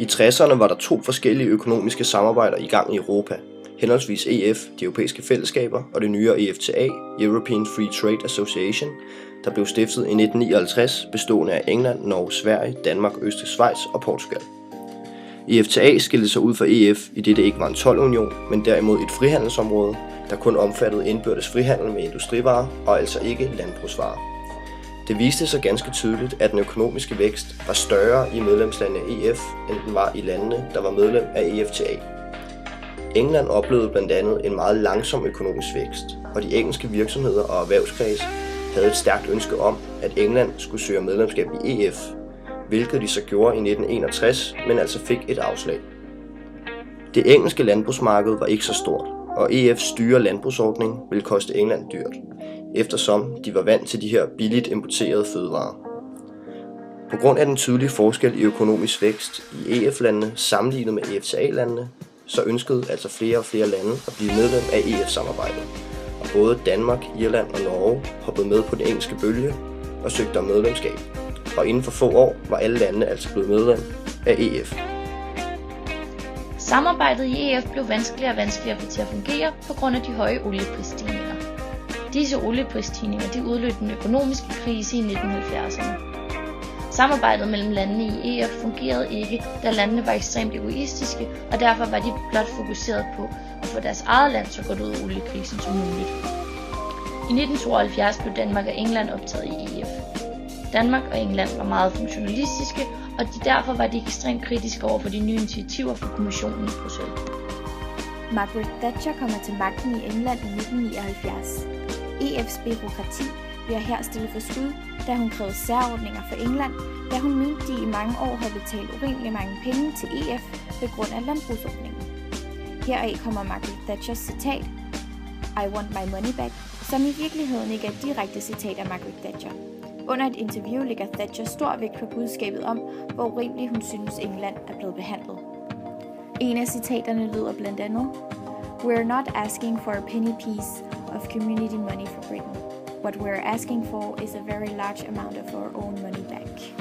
I 60'erne var der 2 forskellige økonomiske samarbejder i gang i Europa, henholdsvis EF, de europæiske fællesskaber, og det nyere EFTA, European Free Trade Association, der blev stiftet i 1959, bestående af England, Norge, Sverige, Danmark, Østrig, Schweiz og Portugal. EFTA skilte sig ud fra EF, i det ikke var en toldunion, men derimod et frihandelsområde, der kun omfattede indbyrdes frihandel med industrivarer og altså ikke landbrugsvarer. Det viste sig ganske tydeligt, at den økonomiske vækst var større i medlemslandene af EF, end den var i landene, der var medlem af EFTA. England oplevede blandt andet en meget langsom økonomisk vækst, og de engelske virksomheder og erhvervskreds havde et stærkt ønske om, at England skulle søge medlemskab i EF, hvilket de så gjorde i 1961, men altså fik et afslag. Det engelske landbrugsmarked var ikke så stort, og EF's dyre landbrugsordning ville koste England dyrt, eftersom de var vant til de her billigt importerede fødevarer. På grund af den tydelige forskel i økonomisk vækst i EF-landene sammenlignet med EFTA-landene, så ønskede altså flere og flere lande at blive medlem af EF-samarbejdet, og både Danmark, Irland og Norge hoppede med på den engelske bølge og søgte om medlemskab, og inden for få år var alle landene altså blevet medlem af EF. Samarbejdet i EF blev vanskeligere og vanskeligere at få til at fungere på grund af de høje olieprisstigninger. Disse olieprisstigninger udløste den økonomiske krise i 1970'erne. Samarbejdet mellem landene i EF fungerede ikke, da landene var ekstremt egoistiske, og derfor var de blot fokuseret på at få deres eget land så godt ud af oliekrisen som muligt. I 1972 blev Danmark og England optaget i EF. Danmark og England var meget funktionalistiske, og derfor var de ekstremt kritiske over for de nye initiativer fra kommissionen i Bruxelles. Margaret Thatcher kommer til magten i England i 1979. EF's bureaukrati bliver her stillet for skud, da hun krævede særordninger for England, da hun mente, de i mange år havde betalt urimelig mange penge til EF på grund af landbrugsordningen. Heraf kommer Margaret Thatchers citat, "I want my money back", som i virkeligheden ikke er et direkte citat af Margaret Thatcher. Under et interview lægger Thatcher stor vægt på budskabet om, hvor urimeligt hun synes England er blevet behandlet. En af citaterne lyder blandt andet, "We're not asking for a penny piece of community money for Britain. What we're asking for is a very large amount of our own money back."